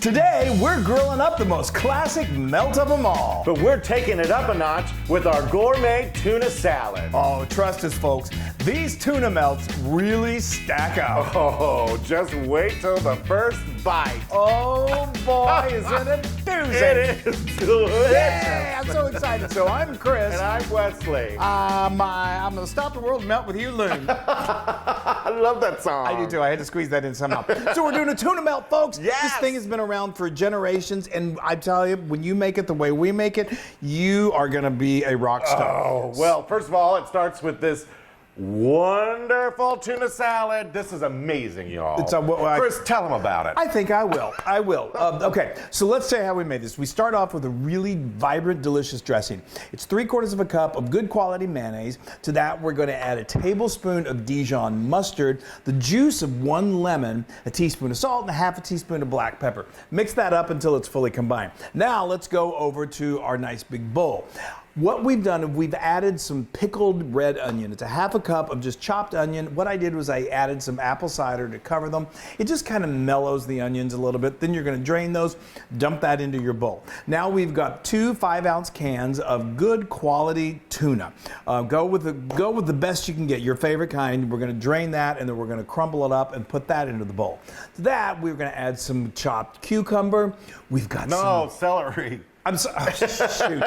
Today, we're grilling up the most classic melt of them all. But we're taking it up a notch with our gourmet tuna salad. Oh, trust us, folks. These tuna melts really stack up. Oh, just wait till the first bite. Oh, boy, is it a doozy. It is delicious. Yeah, I'm so excited. So I'm Chris. And I'm Wesley. I'm going to stop the world and melt with you, Loon. I love that song. I do too. I had to squeeze that in somehow. So we're doing a tuna melt, folks. Yes. This thing has been around for generations, and I tell you, when you make it the way we make it, you are going to be a rock star. Oh, well, first of all, it starts with this wonderful tuna salad. This is amazing, y'all. Chris, tell them about it. I think I will. I will. Okay, so let's say how we made this. We start off with a really vibrant, delicious dressing. It's 3/4 of a cup of good quality mayonnaise. To that, we're going to add a tablespoon of Dijon mustard, the juice of 1 lemon, a teaspoon of salt, and a half a teaspoon of black pepper. Mix that up until it's fully combined. Now, let's go over to our nice big bowl. What we've done is we've added some pickled red onion. It's a half a cup of just chopped onion. What I did was I added some apple cider to cover them. It just kind of mellows the onions a little bit. Then you're going to drain those, dump that into your bowl. Now we've got 2 5-ounce cans of good quality tuna. Go with the best you can get, your favorite kind. We're going to drain that, and then we're going to crumble it up and put that into the bowl. To that, we're going to add some chopped cucumber. We've got celery. I'm sorry. Oh, shoot.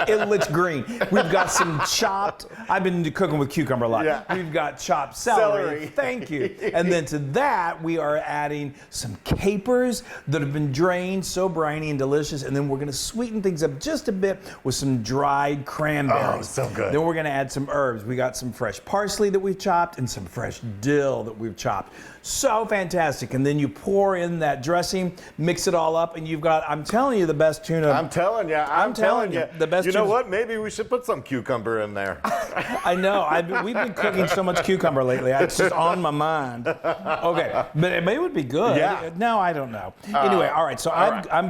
It looks green. We've got some chopped. I've been cooking with cucumber a lot. Yeah. We've got chopped celery. Thank you. And then to that, we are adding some capers that have been drained, so briny and delicious. And then we're going to sweeten things up just a bit with some dried cranberries. Oh, so good. Then we're going to add some herbs. We got some fresh parsley that we've chopped and some fresh dill that we've chopped. So fantastic. And then you pour in that dressing, mix it all up, and you've got, I'm telling you, the best tuna. I'm telling you. The best. You know what? Maybe we should put some cucumber in there. I know. We've been cooking so much cucumber lately. It's just on my mind. Okay, but it would be good. Yeah. No, I don't know. Anyway, all right. So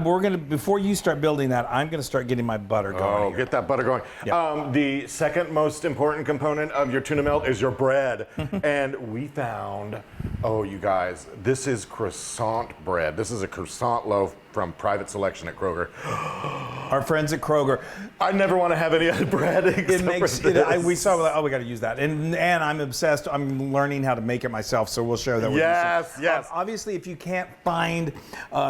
we're gonna, before you start building that, I'm gonna start getting my butter going. Oh, here. get that butter going. Yep. The second most important component of your tuna melt is your bread, and we found. Oh, you guys, this is croissant bread. This is a croissant loaf from Private Selection at Kroger. Our friends at Kroger. I never want to have any other bread except for this. We saw, like, oh, we got to use that. And I'm obsessed. I'm learning how to make it myself, so we'll share that with you. Yes. Obviously, if you can't find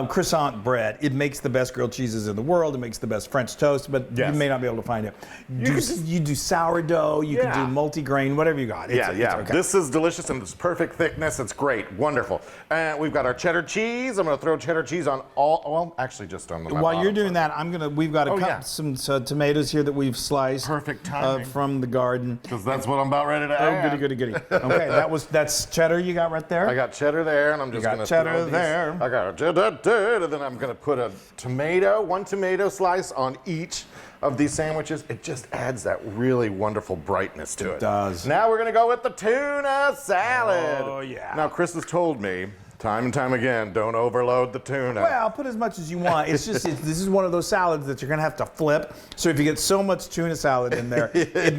croissant bread, it makes the best grilled cheeses in the world. It makes the best French toast, but you may not be able to find it. You do sourdough. You can do multigrain, whatever you got. It's okay. This is delicious and it's perfect thickness. It's great. Wonderful. And we've got our cheddar cheese. I'm going to throw cheddar cheese on actually just on the While you're doing that, we've got some tomatoes here that we've sliced. Perfect timing. From the garden. Because that's what I'm about ready to add. Goody. Okay, that's cheddar you got right there? I got cheddar there, and I'm just going to cheddar there. I got cheddar there, and then I'm going to put a tomato, 1 tomato slice on each of these sandwiches. It just adds that really wonderful brightness to it. It does. Now we're going to go with the tuna salad. Oh, yeah. Now, Chris has told me time and time again, don't overload the tuna. Well, put as much as you want. It's just this is one of those salads that you're going to have to flip. So if you get so much tuna salad in there, it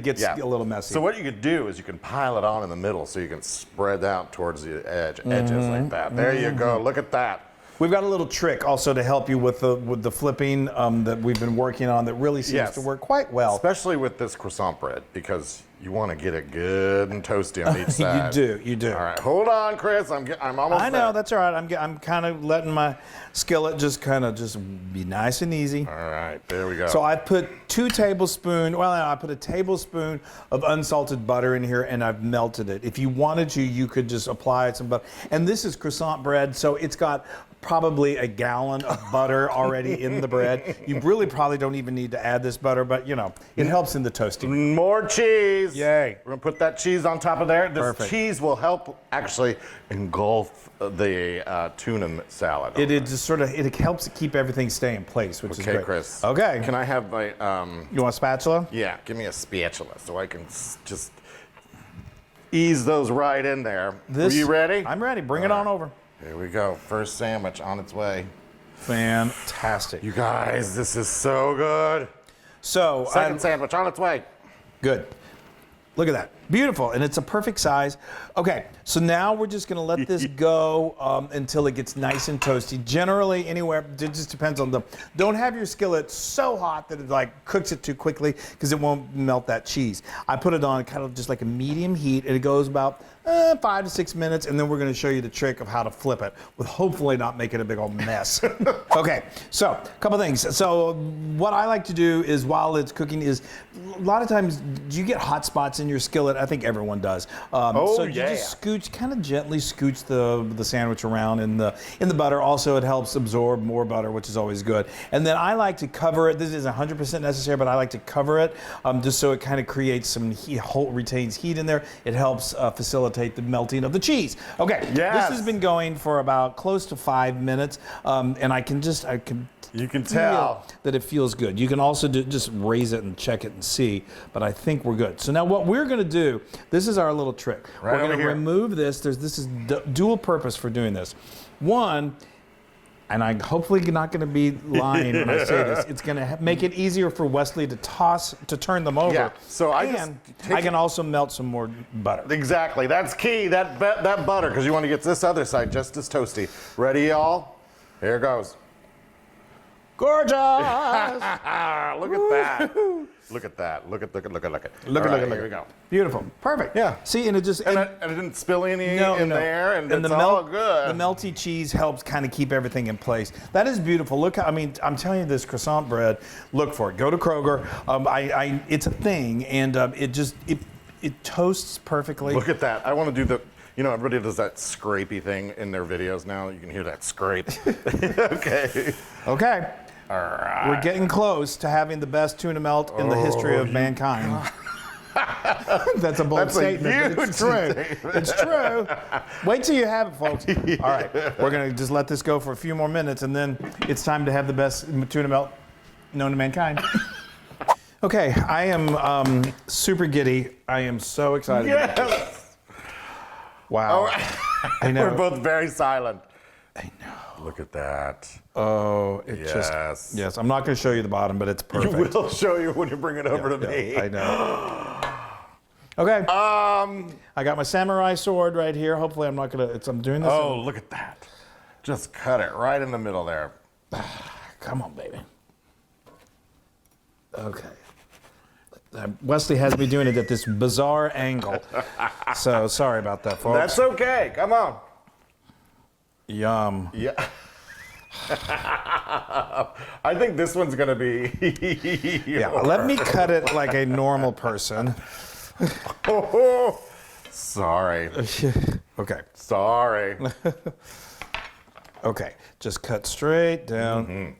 gets a little messy. So what you could do is you can pile it on in the middle so you can spread out towards the edges like that. There you go. Look at that. We've got a little trick also to help you with the flipping that we've been working on that really seems to work quite well. Especially with this croissant bread, because you want to get it good and toasty on each side. You do. All right, hold on, Chris. I'm almost I know, there. that's all right. I'm kind of letting my skillet just be nice and easy. All right, there we go. So I put 2 tablespoons, I put a tablespoon of unsalted butter in here, and I've melted it. If you wanted to, you could just apply some butter. And this is croissant bread, so it's got probably a gallon of butter already in the bread. You really probably don't even need to add this butter, but it helps in the toasting. More cheese. Yay. We're gonna put that cheese on top of there. This Perfect. cheese will help actually engulf the tuna salad. It helps keep everything stay in place, which is great. Okay, Chris. Okay. Can I have my You want a spatula? Yeah, give me a spatula so I can just ease those right in there. Are you ready? I'm ready. Bring it on over. Here we go. First sandwich on its way. Fantastic. You guys, this is so good. So Second sandwich on its way. Good. Look at that. Beautiful, and it's a perfect size. Okay, so now we're just gonna let this go until it gets nice and toasty. Generally, anywhere, it just depends on don't have your skillet so hot that it like cooks it too quickly because it won't melt that cheese. I put it on kind of just like a medium heat, and it goes about 5 to 6 minutes, and then we're gonna show you the trick of how to flip it with hopefully not making a big old mess. Okay, so a couple things. So what I like to do is while it's cooking is a lot of times, do you get hot spots in your skillet? I think everyone does. So you just scooch, kind of gently scooch the sandwich around in the butter. Also, it helps absorb more butter, which is always good. And then I like to cover it. This isn't 100% necessary, but I like to cover it just so it kind of creates some heat, retains heat in there. It helps facilitate the melting of the cheese. Okay, yes. This has been going for about close to 5 minutes, and I can you can tell that it feels good. You can also just raise it and check it and see, but I think we're good. So now what we're gonna do, this is our little trick. Right, we're gonna remove this. This is dual purpose for doing this. One, and I'm hopefully not gonna be lying when I say this, it's gonna make it easier for Wesley to turn them over. Yeah, so I can also melt some more butter. Exactly, that's key, that butter, because you want to get this other side just as toasty. Ready, y'all? Here goes. Gorgeous! Look at that. Look at that. Look at it. Here we go. Beautiful. Perfect. Yeah. See, and it just... And it didn't spill any in there, and it's all good. The melty cheese helps kind of keep everything in place. That is beautiful. Look, I'm telling you, this croissant bread, look for it. Go to Kroger. It's a thing, and it toasts perfectly. Look at that. I want to do everybody does that scrapey thing in their videos now. You can hear that scrape. Okay. Okay. All right. We're getting close to having the best tuna melt in the history of mankind. That's a bold statement, but it's true. It's true. Wait till you have it, folks. All right. We're going to just let this go for a few more minutes, and then it's time to have the best tuna melt known to mankind. Okay. I am super giddy. I am so excited. Yes. Wow. Oh, I know. We're both very silent. I know. Look at that. Oh, yes. I'm not going to show you the bottom, but it's perfect. You will show you when you bring it over to me. I know. Okay. I got my samurai sword right here. Hopefully, I'm not going to. I'm doing this. Oh, look at that. Just cut it right in the middle there. Come on, baby. Okay. Wesley has me doing it at this bizarre angle. So sorry about that, folks. That's okay. Come on. Yum. Yeah. I think this one's going to be let me cut it like a normal person. Sorry. Okay. Sorry. Okay. Just cut straight down. Mm-hmm.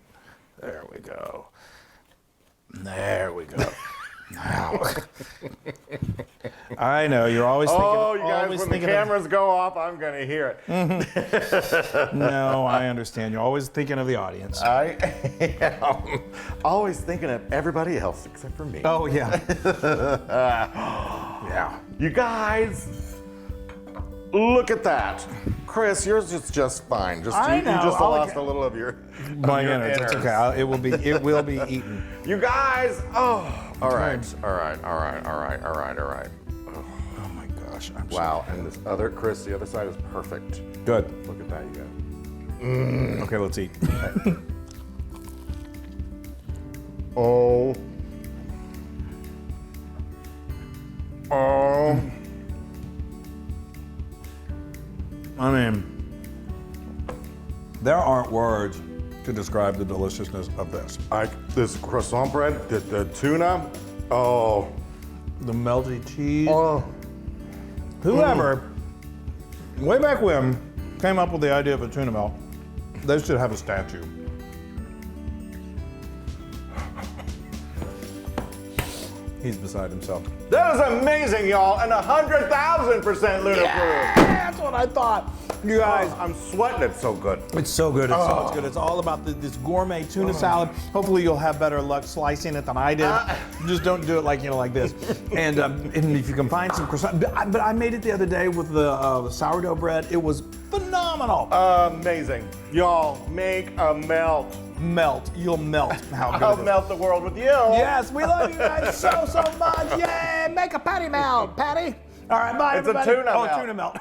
There we go. There we go. Now. I know, you're always thinking... Oh, you guys, when the cameras go off, I'm going to hear it. Mm-hmm. No, I understand. You're always thinking of the audience. I am always thinking of everybody else except for me. Oh, yeah. Yeah. You guys, look at that. Chris, yours is just fine. You just lost a little of your innards. It's okay. It will be eaten. You guys, all right. Oh my gosh. Wow, and this other, Chris, the other side is perfect. Good. Look at that, you guys. Okay, let's eat. Oh. I mean, there aren't words to describe the deliciousness of this. This croissant bread, the tuna, the melty cheese. Oh. Whoever, way back when, came up with the idea of a tuna melt, they should have a statue. He's beside himself. That was amazing, y'all, and 100,000% Loon approved. That's what I thought. You guys, I'm sweating. It's so good. it's so good. It's so good. It's all about this gourmet tuna salad. Hopefully, you'll have better luck slicing it than I did. Just don't do it like this. And if you can find some croissant, but I made it the other day with the sourdough bread. It was phenomenal. Amazing. Y'all, make a melt. melt. You'll melt. How good I'll it is. melt the world with you. Yes, we love you guys so much. Yay! Make a patty melt, Patty. All right, bye, It's a everybody. tuna Oh, melt. tuna melt.